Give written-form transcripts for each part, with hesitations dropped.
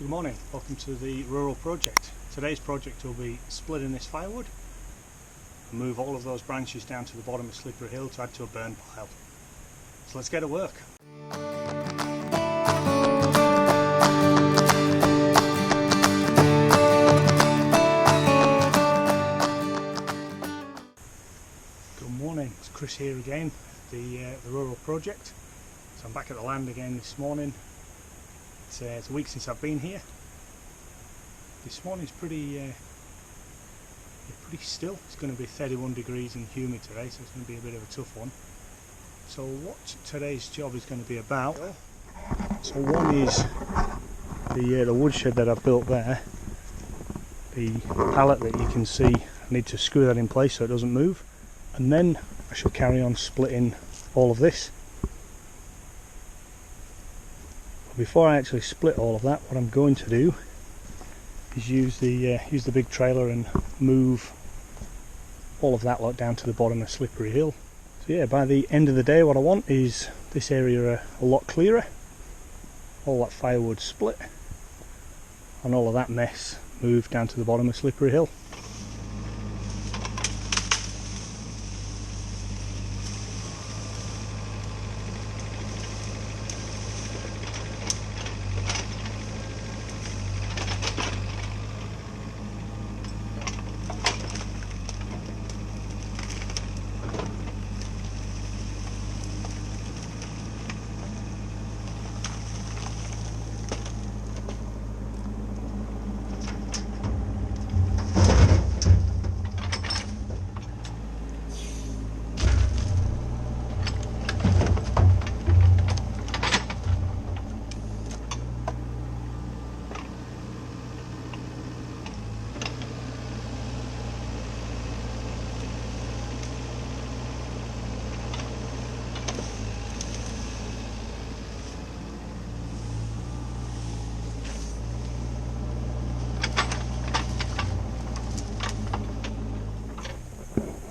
Good morning, welcome to the rural project. Today's project will be splitting this firewood and move all of those branches down to the bottom of Slippery Hill to add to a burn pile. So let's get to work. Good morning, it's Chris here again, the rural project. So I'm back at the land again this morning. It's a week since I've been here. This morning's pretty still. It's going to be 31 degrees and humid today, so it's going to be a bit of a tough one. So what today's job is going to be about, so one is the woodshed that I've built there. The pallet that you can see, I need to screw that in place so it doesn't move, and then I shall carry on splitting all of this. But before I actually split all of that, what I'm going to do is use the big trailer and move all of that lot down to the bottom of Slippery Hill. So yeah, by the end of the day what I want is this area a lot clearer, all that firewood split, and all of that mess moved down to the bottom of Slippery Hill.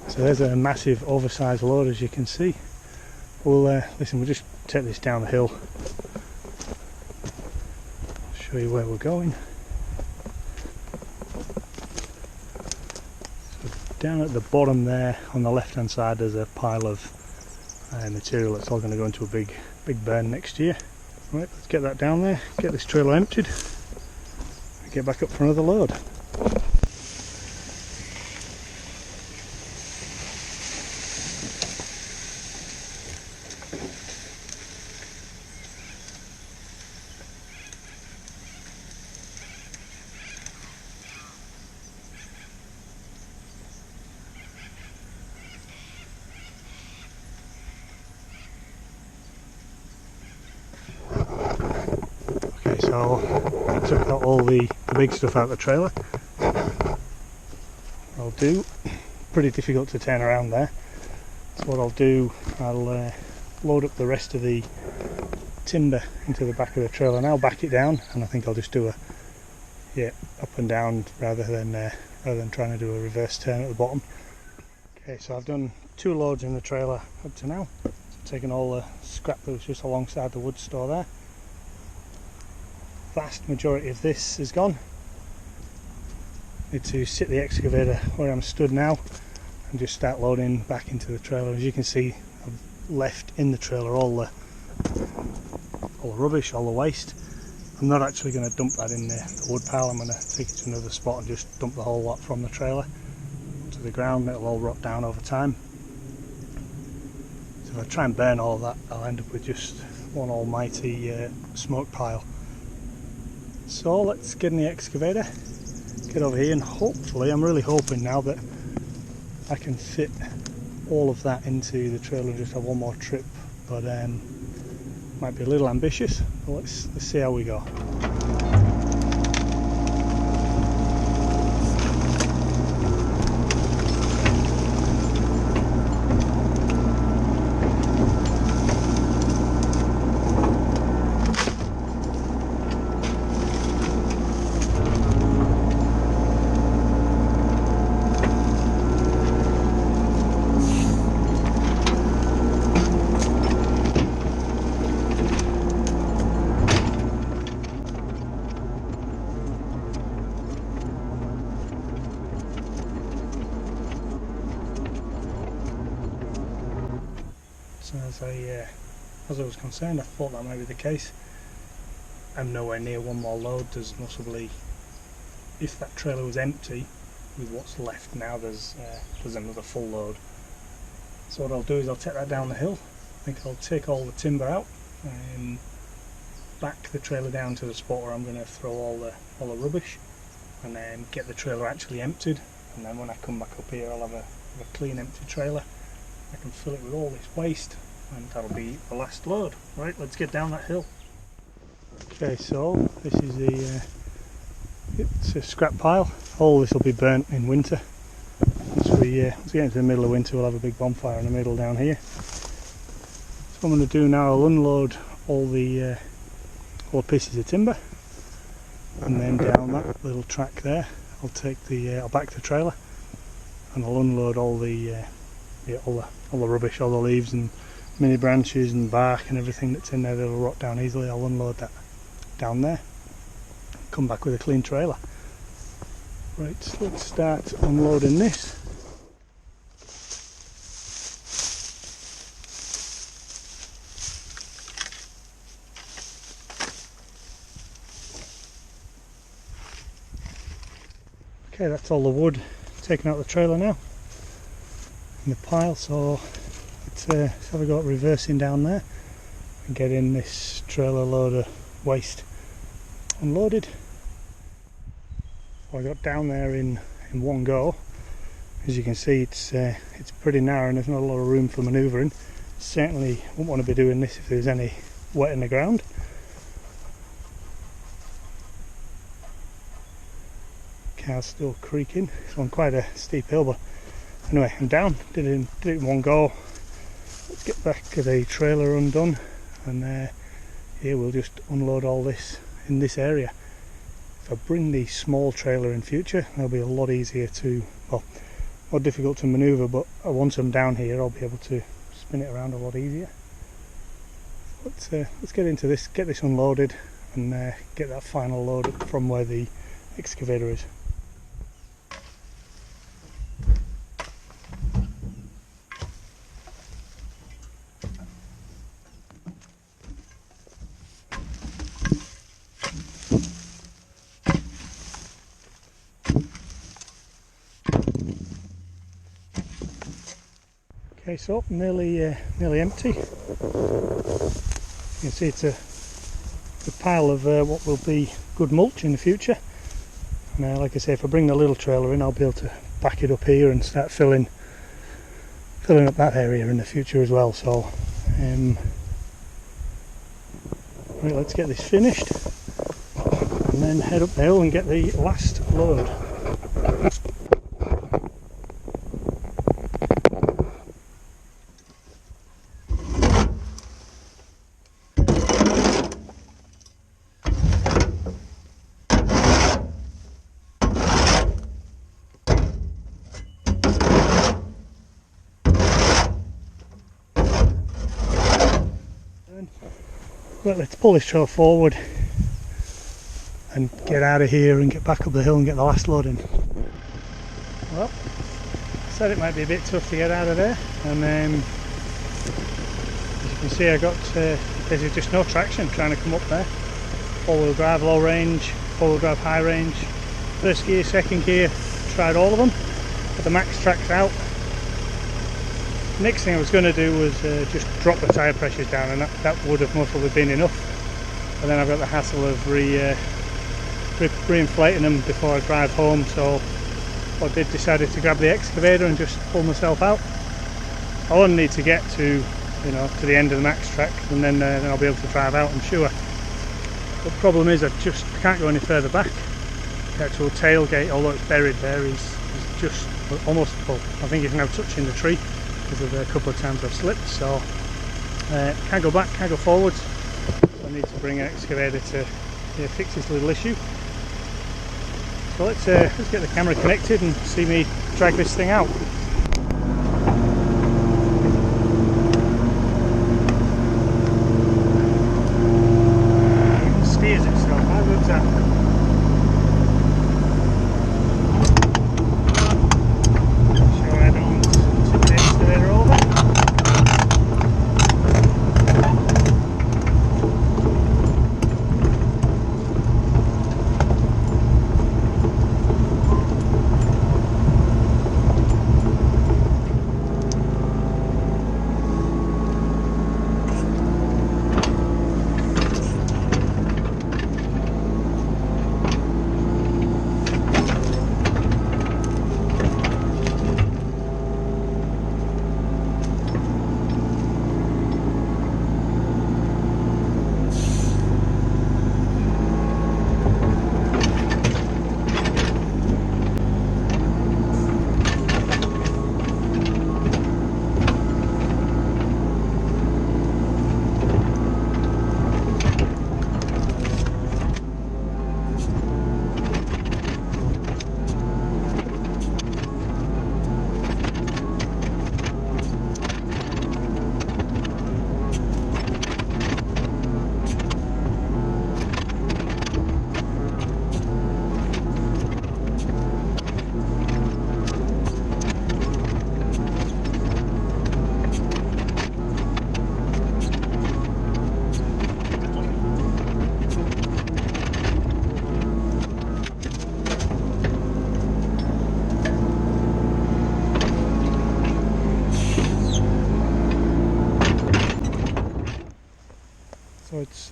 So there's a massive oversized load, as you can see. We'll just take this down the hill. I'll show you where we're going. So down at the bottom there on the left hand side there's a pile of material that's all going to go into a big burn next year. Right, let's get that down there, get this trailer emptied and get back up for another load. So I took out all the big stuff out of the trailer. I'll do, pretty difficult to turn around there. So what I'll do, I'll load up the rest of the timber into the back of the trailer and I'll back it down, and I think I'll just do up and down rather than trying to do a reverse turn at the bottom. Okay, so I've done 2 loads in the trailer up to now. So I've taken all the scrap that was just alongside the wood store there. Vast majority of this is gone. Need to sit the excavator where I'm stood now and just start loading back into the trailer. As you can see, I've left in the trailer all the rubbish, all the waste. I'm not actually going to dump that in the wood pile. I'm going to take it to another spot and just dump the whole lot from the trailer to the ground. It'll all rot down over time. So if I try and burn all of that, I'll end up with just one almighty smoke pile. So let's get in the excavator, get over here, and hopefully, I'm really hoping now that I can fit all of that into the trailer and just have one more trip, but might be a little ambitious, but let's see how we go. So as I was concerned, I thought that might be the case. I'm nowhere near one more load. There's possibly, if that trailer was empty, with what's left now, there's another full load. So what I'll do is I'll take that down the hill. I think I'll take all the timber out and back the trailer down to the spot where I'm going to throw all the rubbish, and then get the trailer actually emptied. And then when I come back up here, I'll have a clean empty trailer. I can fill it with all this waste, and that'll be the last load. Right, let's get down that hill. Okay, so this is it's a scrap pile. All this will be burnt in winter. Once we get into the middle of winter, we'll have a big bonfire in the middle down here. So what I'm going to do now, I'll unload all the pieces of timber, and then down that little track there, I'll back the trailer, and I'll unload all the rubbish, all the leaves and mini branches and bark and everything that's in there that'll rot down easily. I'll unload that down there, come back with a clean trailer. Right, so let's start unloading this. Okay, that's all the wood taken out of the trailer now in the pile, so let's have a go at reversing down there and getting this trailer load of waste unloaded. Well, I got down there in one go. As you can see, it's pretty narrow and there's not a lot of room for manoeuvring. Certainly wouldn't want to be doing this if there's any wet in the ground. Car's still creaking. It's on quite a steep hill, but anyway, I'm down. Did it in one go. Let's get back to the trailer undone, and here we'll just unload all this in this area. If I bring the small trailer in future, it'll be a lot easier to, well, more difficult to manoeuvre, but once I'm down here, I'll be able to spin it around a lot easier. Let's get into this, get this unloaded, and get that final load up from where the excavator is. Okay, so nearly empty. You can see it's a pile of what will be good mulch in the future. And like I say, if I bring the little trailer in, I'll be able to back it up here and start filling up that area in the future as well. So, right, let's get this finished, and then head up the hill and get the last load. Right, let's pull this trailer forward and get out of here and get back up the hill and get the last load in. Well, I said it might be a bit tough to get out of there, and as you can see, I got basically just no traction trying to come up there. 4-wheel drive low range, 4-wheel drive high range, first gear, second gear, tried all of them, but the max track's out. Next thing I was going to do was just drop the tyre pressures down, and that would have most probably been enough. And then I've got the hassle of re-inflating them before I drive home, so I decided to grab the excavator and just pull myself out. I'll only need to get to the end of the max track, and then I'll be able to drive out, I'm sure. But the problem is I can't go any further back. The actual tailgate, although it's buried there, is just almost full. I think it's now touching the tree, because of a couple of times I've slipped, so can't go back, can't go forwards. So I need to bring an excavator to fix this little issue. So let's get the camera connected and see me drag this thing out. It steers itself, how good's that? Sure I don't tip the excavator over.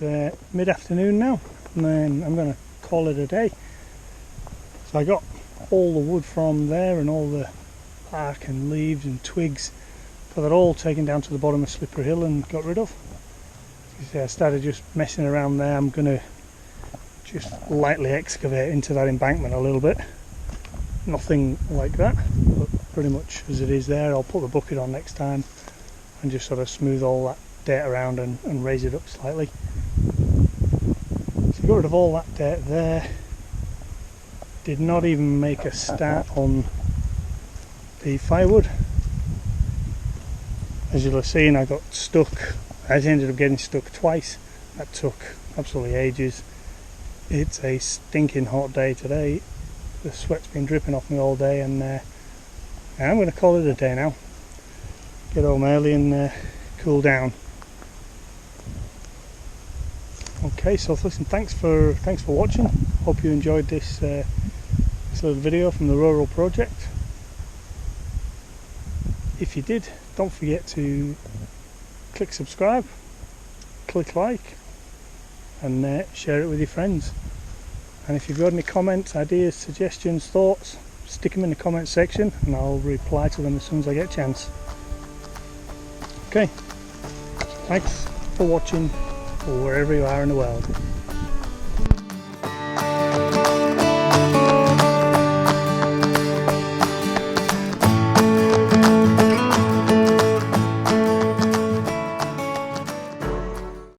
it's mid-afternoon now, and then I'm going to call it a day. So I got all the wood from there and all the bark and leaves and twigs, got that all taken down to the bottom of Slippery Hill and got rid of. You see, I started just messing around there. I'm going to just lightly excavate into that embankment a little bit. Nothing like that, but pretty much as it is there. I'll put the bucket on next time and just sort of smooth all that dirt around and raise it up slightly. So got rid of all that dirt there. Did not even make a start on the firewood. As you'll have seen, I got stuck. I ended up getting stuck twice. That took absolutely ages. It's a stinking hot day today. The sweat's been dripping off me all day, and I'm going to call it a day now. Get home early and cool down. Okay, so listen, thanks for watching. Hope you enjoyed this little video from the Rural Project. If you did, don't forget to click subscribe, click like, and share it with your friends. And if you've got any comments, ideas, suggestions, thoughts, stick them in the comment section and I'll reply to them as soon as I get a chance. Okay, thanks for watching, or wherever you are in the world.